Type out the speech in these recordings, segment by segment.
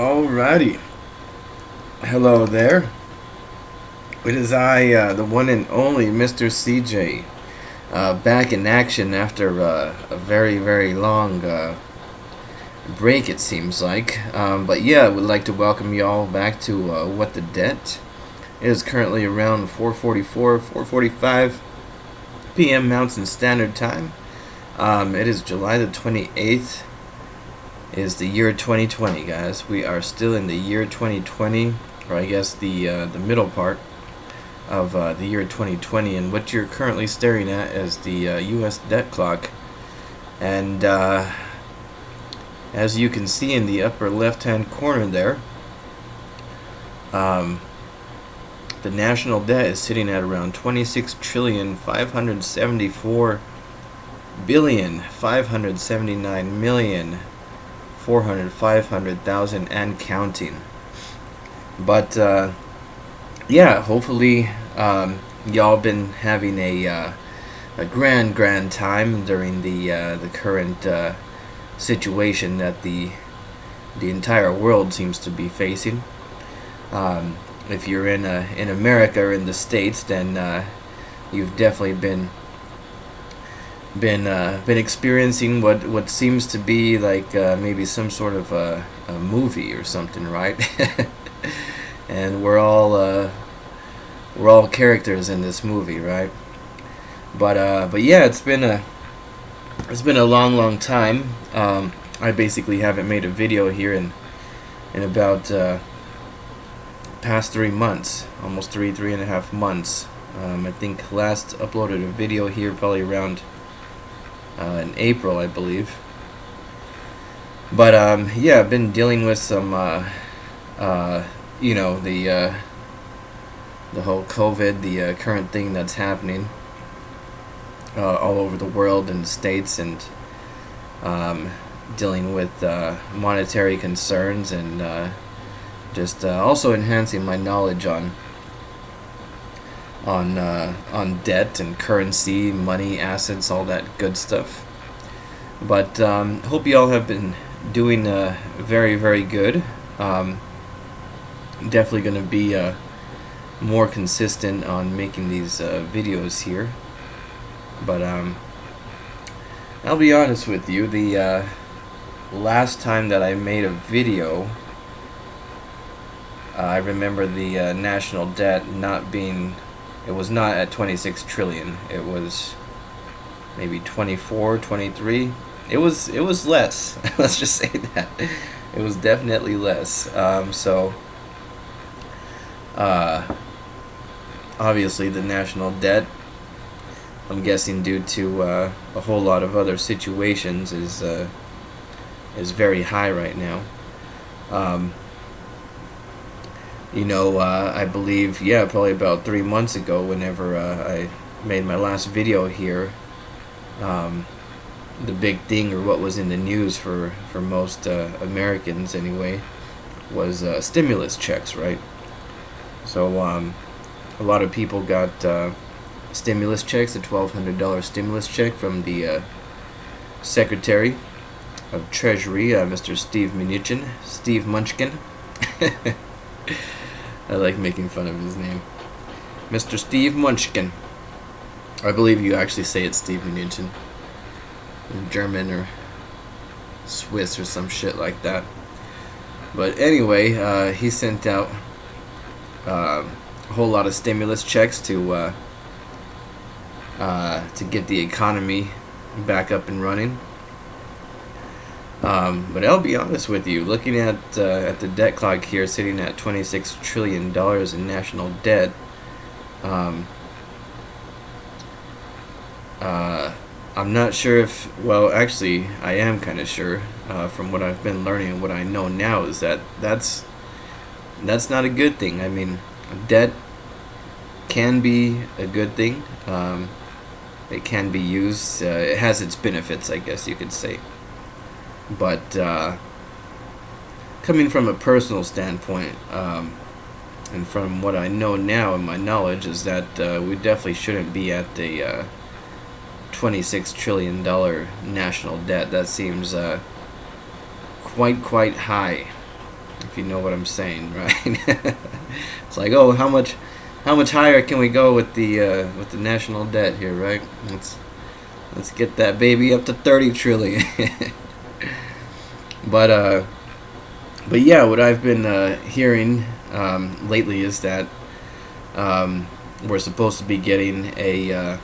Alrighty. Hello there. It is I, the one and only Mr. CJ, back in action after a very, very long break, it seems like. But yeah, I would like to welcome y'all back to What the Debt. It is currently around 4:44, 4:45 p.m. Mountain Standard Time. It is July the 28th. Is the year 2020, guys. We are still in the year 2020, or I guess the middle part of the year 2020, and what you're currently staring at is the U.S. debt clock. And as you can see in the upper left-hand corner there, the national debt is sitting at around 26,574,579,400,500,000 and counting. But yeah, hopefully y'all been having a grand time during the current situation that the entire world seems to be facing. If you're in America or in the States, then you've definitely been experiencing what seems to be like maybe some sort of a movie or something, right? And we're all characters in this movie, right? But yeah, it's been a long time. I basically haven't made a video here in about past 3 months, almost three and a half months. I think last uploaded a video here probably around in April, I believe. But yeah, I've been dealing with some the whole COVID, the current thing that's happening all over the world and the States, and dealing with monetary concerns, and just also enhancing my knowledge on debt and currency, money, assets, all that good stuff. But hope you all have been doing very, very good. Definitely going to be more consistent on making these videos here. But I'll be honest with you, the last time that I made a video, I remember the national debt not being, it was not at 26 trillion. It was maybe 24, 23. It was less. Let's just say that. It was definitely less. So obviously the national debt, I'm guessing due to a whole lot of other situations, is very high right now. I believe, yeah, probably about 3 months ago, whenever I made my last video here, the big thing, or what was in the news for most Americans anyway, was stimulus checks, right? So a lot of people got stimulus checks, a $1,200 stimulus check from the Secretary of Treasury, Mr. Steve Munchkin. I like making fun of his name. Mr. Steve Munchkin. I believe you actually say it's Steve Mnuchin. German or Swiss or some shit like that. But anyway, he sent out a whole lot of stimulus checks to get the economy back up and running. But I'll be honest with you, looking at the debt clock here, sitting at $26 trillion in national debt, I'm not sure if, well, actually, I am kind of sure, from what I've been learning and what I know now, is that that's not a good thing. I mean, debt can be a good thing. It can be used. It has its benefits, I guess you could say. But coming from a personal standpoint, and from what I know now and my knowledge, is that we definitely shouldn't be at the $26 trillion national debt. That seems quite high. if you know what I'm saying, right? It's like, oh, how much higher can we go with the national debt here, right? Let's get that baby up to 30 trillion. but but yeah, what I've been hearing lately is that we're supposed to be getting a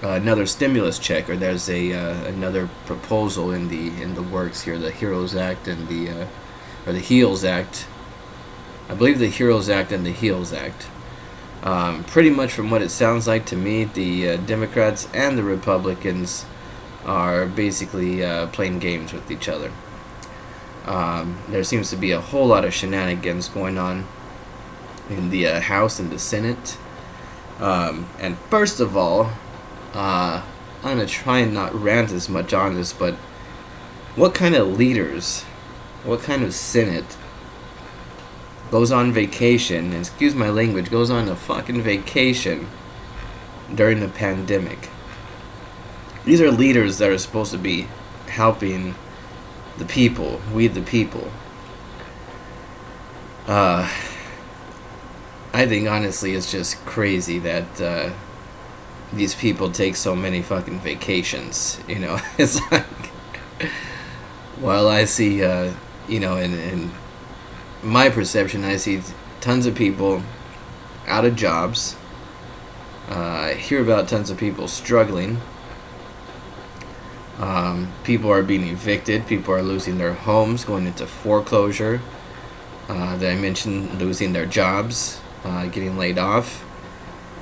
another stimulus check, or there's a another proposal in the works here, the Heroes Act and the or the HEALS Act. I believe the Heroes Act and the HEALS Act. Pretty much from what it sounds like to me, the Democrats and the Republicans are basically playing games with each other. There seems to be a whole lot of shenanigans going on in the House and the Senate. And first of all, I'm going to try and not rant as much on this, but what kind of leaders, what kind of Senate goes on vacation, and excuse my language, goes on a fucking vacation during the pandemic? These are leaders that are supposed to be helping the people, we the people. I think honestly it's just crazy that these people take so many fucking vacations, you know. It's like, while I see, you know, in my perception, I see tons of people out of jobs. I hear about tons of people struggling. People are being evicted. People are losing their homes, going into foreclosure. That I mentioned, losing their jobs, getting laid off.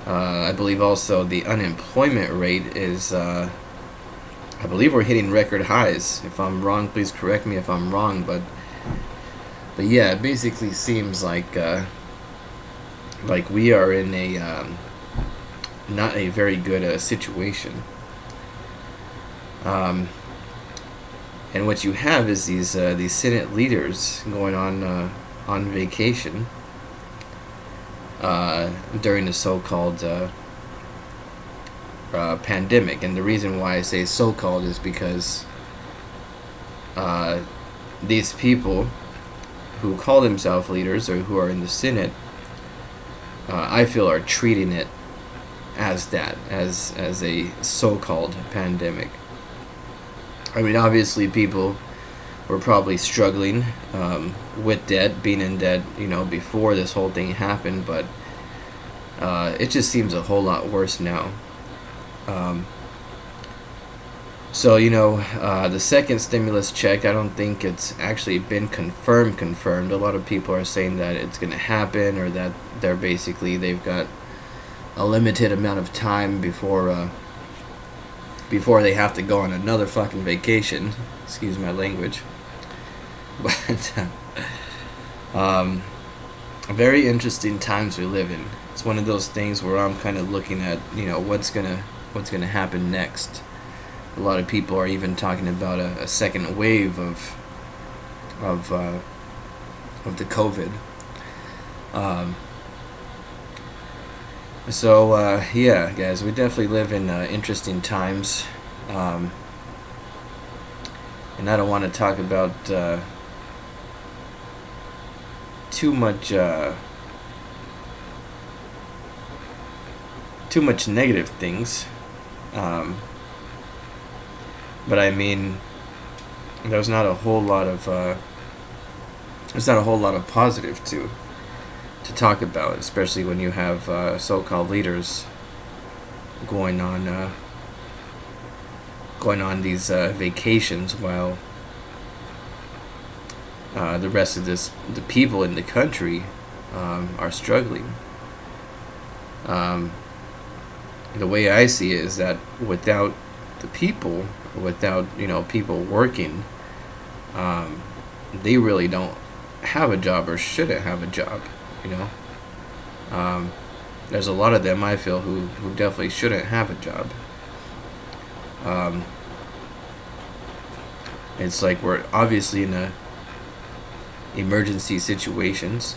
I believe also the unemployment rate is, I believe we're hitting record highs. If I'm wrong, please correct me if I'm wrong, but yeah, it basically seems like we are in a not a very good situation. And what you have is these Senate leaders going on vacation during the so-called pandemic. And the reason why I say so-called is because these people who call themselves leaders or who are in the Senate, I feel are treating it as that, as a so-called pandemic. I mean, obviously people were probably struggling with debt, being in debt, you know, before this whole thing happened, but it just seems a whole lot worse now. So, you know, the second stimulus check, I don't think it's actually been confirmed. A lot of people are saying that it's going to happen, or that they've got a limited amount of time before they have to go on another fucking vacation. Excuse my language. But very interesting times we live in. It's one of those things where I'm kind of looking at, you know, what's gonna happen next. A lot of people are even talking about a second wave of the COVID. So yeah, guys, we definitely live in interesting times, and I don't want to talk about too much negative things. But I mean, there's not a whole lot of positive to talk about, especially when you have so-called leaders going on these vacations while the rest of the people in the country are struggling. The way I see it is that without the people, without, you know, people working, they really don't have a job, or shouldn't have a job, you know. There's a lot of them, I feel, who definitely shouldn't have a job. It's like we're obviously in a emergency situations.